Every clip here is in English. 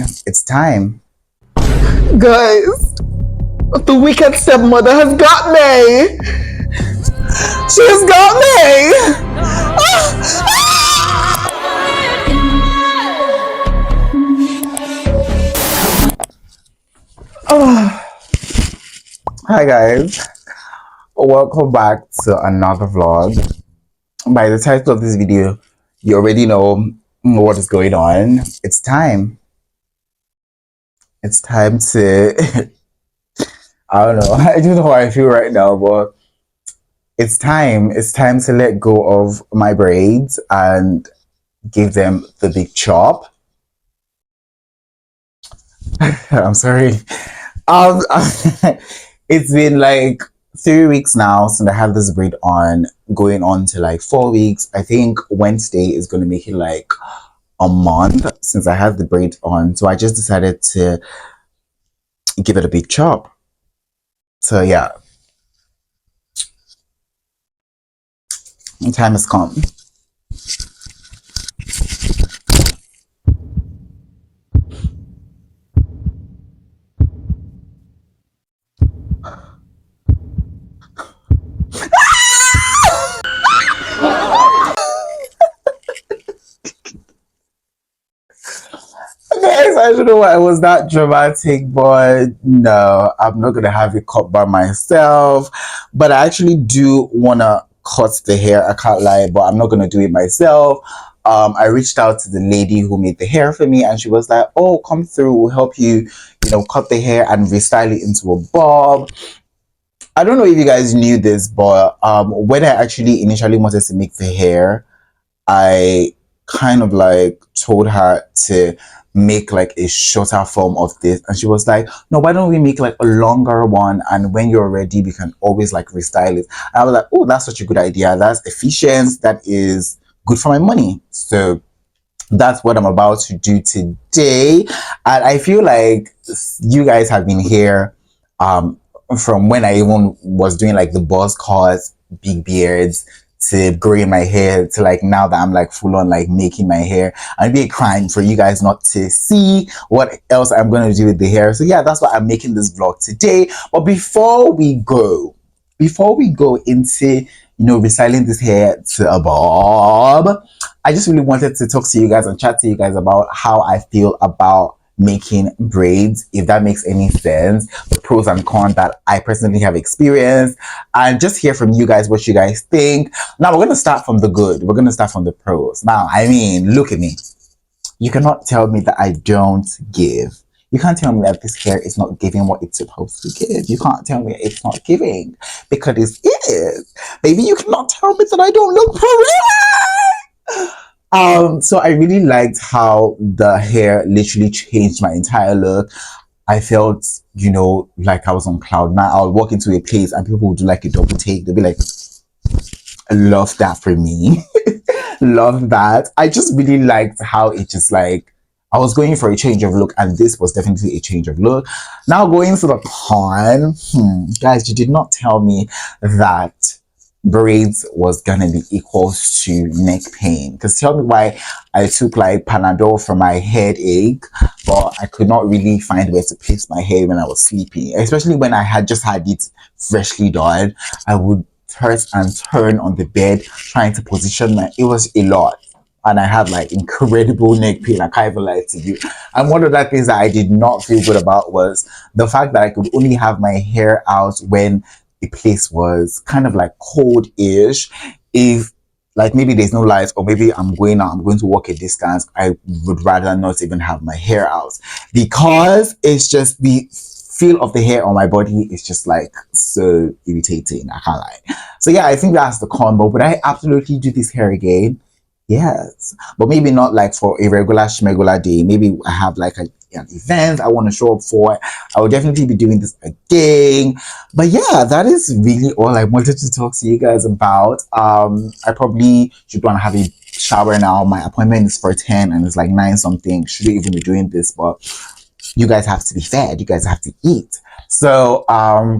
It's time. Guys, the wicked stepmother has got me. She has got me. Hi guys, welcome back to another vlog. By the title of this video, you already know what is going on. It's time. It's time to I don't know. I don't know how I feel right now, but it's time. It's time to let go of my braids and give them the big chop. I'm sorry. Um, it's been like 3 weeks now since I had this braid on, going on to like 4 weeks. I think Wednesday is going to make it like a month since I had the braid on. So I just decided to give it a big chop. So yeah, time has come. Guys, I don't know why it was that dramatic, but no, I'm not gonna have it cut by myself. But I actually do wanna cut the hair. I can't lie, but I'm not gonna do it myself. I reached out to the lady who made the hair for me, and she was like, "Oh, come through. We'll help you, cut the hair and restyle it into a bob." I don't know if you guys knew this, but when I actually initially wanted to make the hair, I kind of like told her to make like a shorter form of this, and she was like, no, why don't we make like a longer one, and when you're ready we can always like restyle it. And I was like, oh, that's such a good idea, that's efficient, that is good for my money. So that's what I'm about to do today. And I feel like you guys have been here from when I even was doing like the buzz cuts, big beards, to growing my hair, to like now that I'm like full on like making my hair. I'd be a crime for you guys not to see what else I'm going to do with the hair. So yeah, that's why I'm making this vlog today. But before we go into restyling this hair to a bob, I just really wanted to talk to you guys and chat to you guys about how I feel about making braids, if that makes any sense, the pros and cons that I personally have experienced, and just hear from you guys what you guys think. Now we're going to start from the good. We're going to start from the pros. Now, I mean, look at me. You cannot tell me that I don't give. You can't tell me that this hair is not giving what it's supposed to give. You can't tell me it's not giving, because it is. Baby, you cannot tell me that I don't look pretty. So I really liked how the hair literally changed my entire look. I felt, like I was on cloud nine. I'll walk into a place and people would do like a double take. They'll be like, I love that for me. Love that. I just really liked how it just like, I was going for a change of look, and this was definitely a change of look. Now going to the con, guys, you did not tell me that braids was gonna be equals to neck pain. Because tell me why I took like Panadol for my headache, but I could not really find where to place my hair when I was sleeping, especially when I had just had it freshly done. I would turn and turn on the bed trying to position it was a lot, and I had like incredible neck pain. I can't even lie to you. And one of the things that I did not feel good about was the fact that I could only have my hair out when the place was kind of like cold-ish. If like maybe there's no lights, or maybe I'm going out, I'm going to walk a distance, I would rather not even have my hair out, because it's just the feel of the hair on my body is just like so irritating. I can't lie. So yeah, I think that's the con. But would I absolutely do this hair again? Yes, but maybe not like for a regular schmegular day. Maybe I have like an event I want to show up for. I will definitely be doing this again. But yeah, that is really all I wanted to talk to you guys about. I probably should go and have a shower now. My appointment is for 10 and it's like 9 something. Shouldn't even be doing this, but you guys have to be fed, you guys have to eat. So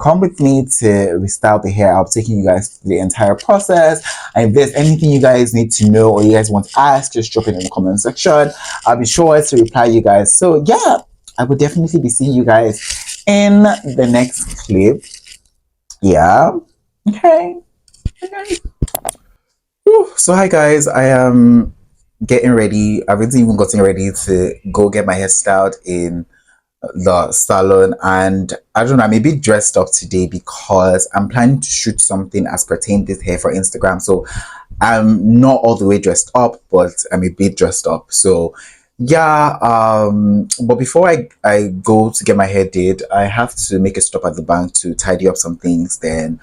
come with me to restyle the hair. I'll be taking you guys through the entire process. And if there's anything you guys need to know or you guys want to ask, just drop it in the comment section. I'll be sure to reply you guys. So yeah, I will definitely be seeing you guys in the next clip. Yeah. Okay. Whew. So hi guys, I am getting ready. I haven't even gotten ready to go get my hair styled in the salon, and I don't know, I'm a bit dressed up today because I'm planning to shoot something as pertain this hair for Instagram. So I'm not all the way dressed up, but I'm a bit dressed up. So yeah, but before I go to get my hair did, I have to make a stop at the bank to tidy up some things, then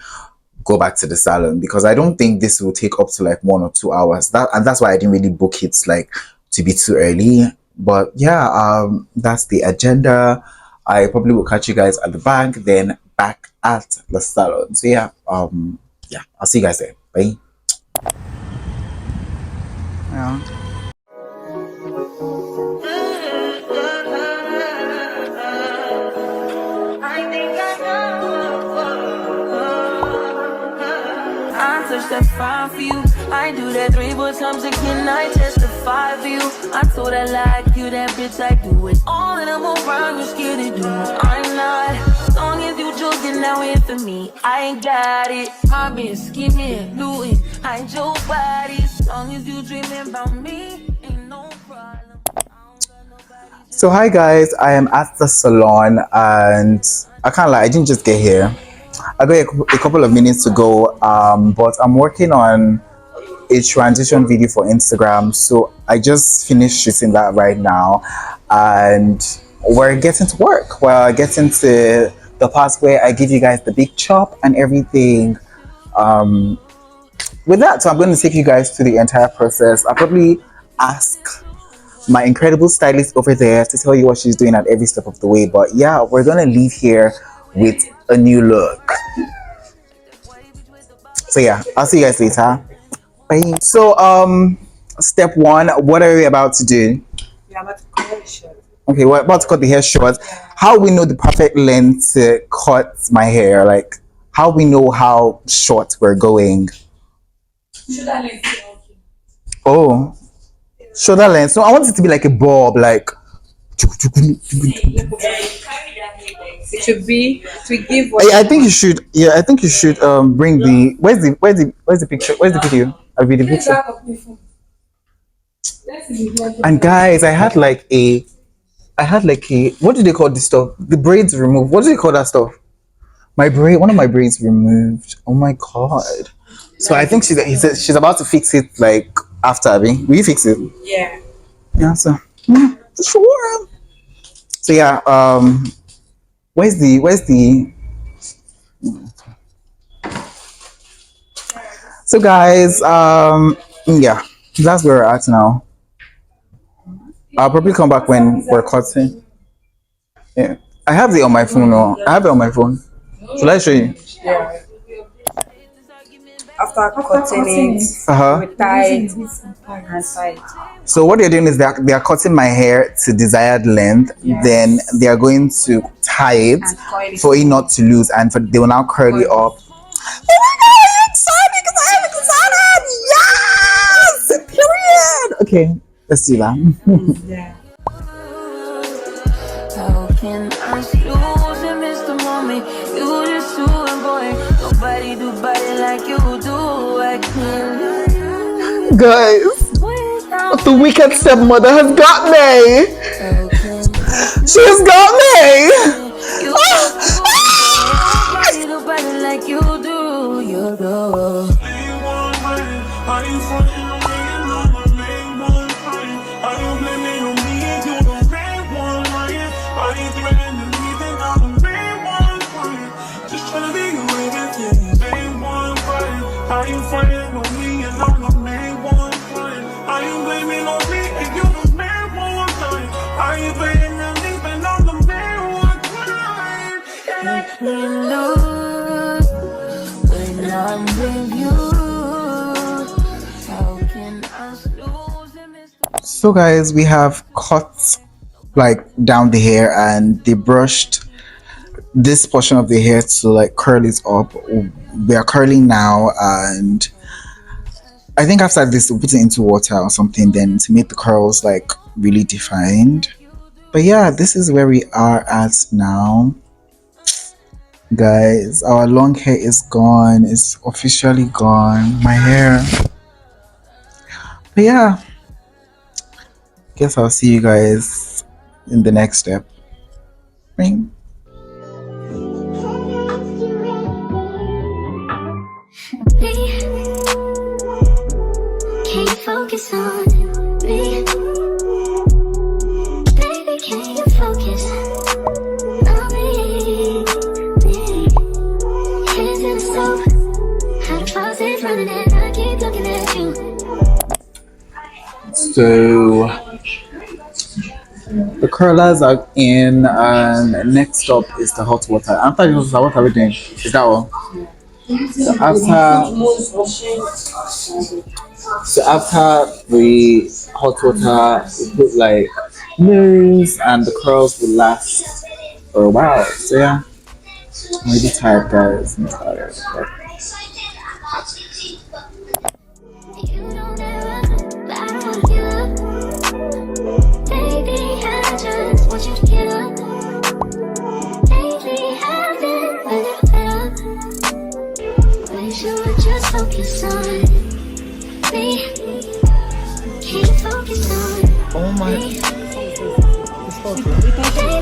go back to the salon, because I don't think this will take up to like 1 or 2 hours. That's why I didn't really book it like to be too early. But yeah, that's the agenda. I probably will catch you guys at the bank, then back at the salon. So yeah, yeah, I'll see you guys there. Bye. Yeah. That's fine for you. I do that 3 more times again. I testify for you. I told I like you, that bitch. I do it all, and I'm around. You're scared to do it. I'm not. As long as you joking now in for me, I ain't got it. I've been scheming, looting. I ain't your body. As long as you dreaming about me, ain't no problem. So hi guys, I am at the salon, and I can't lie, I didn't just get here. I got a couple of minutes to go, but I'm working on a transition video for Instagram. So I just finished shooting that right now, and we're getting to work. We're getting to the part where I give you guys the big chop and everything. With that, so I'm going to take you guys through the entire process. I'll probably ask my incredible stylist over there to tell you what she's doing at every step of the way. But yeah, we're going to leave here with a new look. So yeah, I'll see you guys later. Bye. So step one, what are we about to do? We're about to cut the short. Okay, we're about to cut the hair short. How we know the perfect length to cut my hair? Like, how we know how short we're going? Shoulder length. Oh, shoulder length. No, I want it to be like a bob, like. It should be to give what I think you should. Yeah, I think you should bring the. Where's the picture? Where's the video? I'll be the picture. And guys, I had like a. What do they call this stuff? The braids removed. What do they call that stuff? One of my braids removed. Oh my god. So I think she's about to fix it like after Abby. Will you fix it? Yeah. Yeah. So sure. So yeah. Where's the? So guys, yeah, that's where we're at now. I'll probably come back when we're cutting. Yeah, I have it on my phone. No, I have it on my phone. Should I show you? Yeah. After cutting it, we tie it and side. So what they're doing is they're cutting my hair to desired length. Yes. Then they are going to tie it for it not to lose, and they will now curl it up. Oh my god, I'm excited! Yes! Period! Okay, let's do that. Yeah. How can I lose and miss the moment? You just too boy. Nobody do body like you do. I can't. Guys, the wicked stepmother has got me. She has got me. Nobody do body like you do. You do. So guys, we have cut like down the hair, and they brushed this portion of the hair to like curl it up. We are curling now, and I think after this we'll put it into water or something then to make the curls like really defined. But yeah, this is where we are at now. Guys, our long hair is gone. It's officially gone. My hair. But yeah, guess I'll see you guys in the next step. Ring. Can you focus on me? Baby, can you focus on me? Hands in the stove, how the faucet's running and I keep looking at you. So the curlers are in, and next up is the hot water. After the hot water, what are we doing? Is that all? So after the hot water, we put like nails, and the curls will last for a while. So yeah, I'm really tired, guys. I'm tired. You don't ever, but I don't wanna give up. Baby, I just want you to give up. Lately, I've been a little fed up. Wish you would just focus on me. Can you focus on Oh my! me?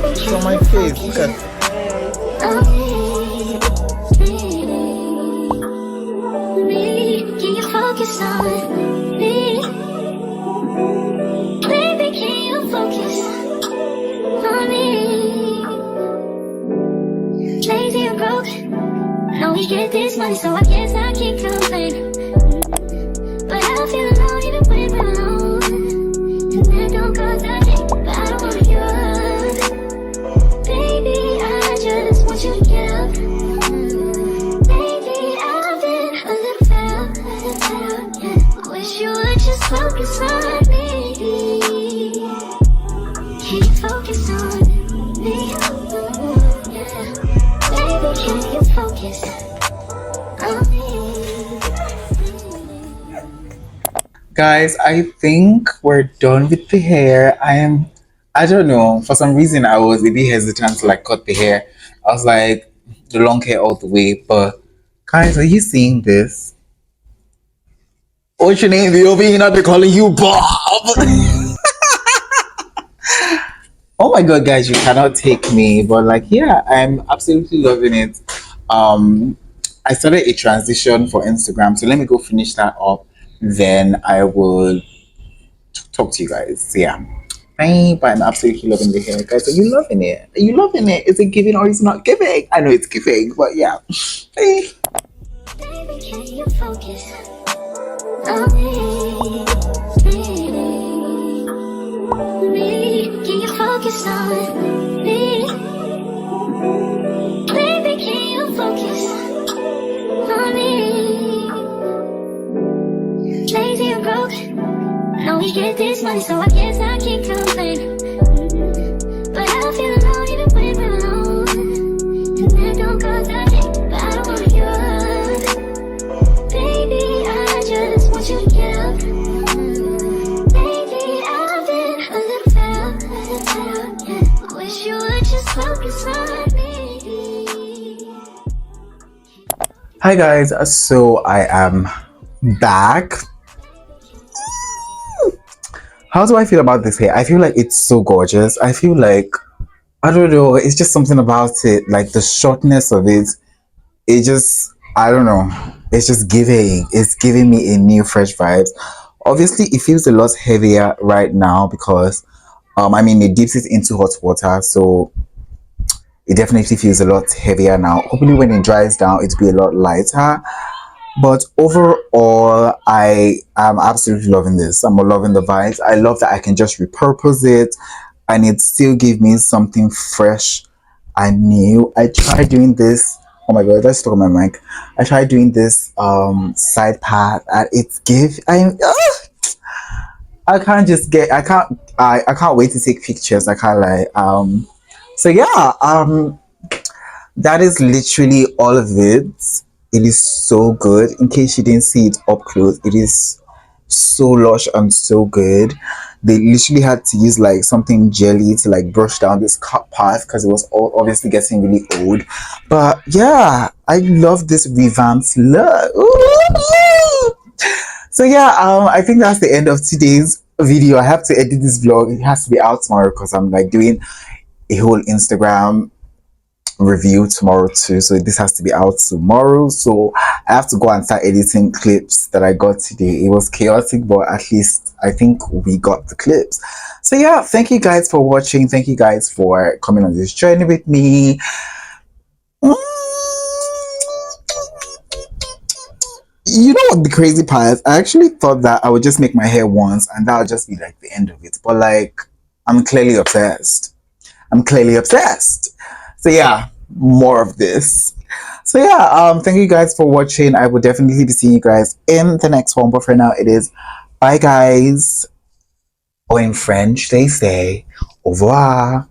It's on my face. Look at. Can you focus on me? Baby, can you focus on me? Lazy and broke. Know we get this money, so I guess I can't complain. But I feel alone even when we're alone. And that don't cause I hate, but I don't wanna give up. Baby, I just want you to get up. Lately, I've been a little fed up, yeah. Wish you would just focus on me. Can you focus on me? Yeah. Baby, can you focus on me? Guys, I think we're done with the hair. I don't know, for some reason I was a bit hesitant to like cut the hair. I was like, the long hair all the way. But guys, are you seeing this? What's your name? They'll be not be calling you Bob. Oh my god, guys, you cannot take me. But like, yeah, I'm absolutely loving it. I started a transition for Instagram, so let me go finish that up. Then I will talk to you guys. So, yeah. Bye. But I'm absolutely loving the hair, guys. Are you loving it? Are you loving it? Is it giving or is it not giving? I know it's giving, but yeah. Bye. Baby, can you focus on me? Can you focus on me? Baby, can you focus on me? Lazy and broke. Know we get this money, so I guess I can't complain. But I feel alone even when we're alone. And that don't cause I hate, but I don't wanna give up. Baby, I just want you to get up. Lately, I've been a little fed up, yeah. Wish you would just focus on me. Hi guys, so I am back. How do I feel about this hair? I feel like it's so gorgeous. I feel like, I don't know, it's just something about it, like the shortness of it. It just, I don't know, it's giving me a new fresh vibes. Obviously it feels a lot heavier right now because I mean it dips it into hot water, so it definitely feels a lot heavier now. Hopefully when it dries down it'll be a lot lighter. But overall, I am absolutely loving this. I'm loving the vibes. I love that I can just repurpose it and it still give me something fresh and new. I tried doing this. Oh my god, let's talk my mic. I tried doing this side part and it gave I can't wait to take pictures. I can't lie. So yeah, that is literally all of it. It is so good. In case you didn't see it up close, it is so lush and so good. They literally had to use like something jelly to like brush down this cut path because it was all obviously getting really old. But yeah, I love this revamped look. Ooh. So yeah, I think that's the end of today's video. I have to edit this vlog. It has to be out tomorrow because I'm like doing a whole Instagram review tomorrow too, so this has to be out tomorrow. So I have to go and start editing clips that I got today. It was chaotic, but at least I think we got the clips. So yeah, thank you guys for watching. Thank you guys for coming on this journey with me. You know what the crazy part is? I actually thought that I would just make my hair once and that would just be like the end of it, but like I'm clearly obsessed. So yeah, more of this. So yeah, thank you guys for watching. I will definitely be seeing you guys in the next one, but for now it is bye guys, or in French they say au revoir.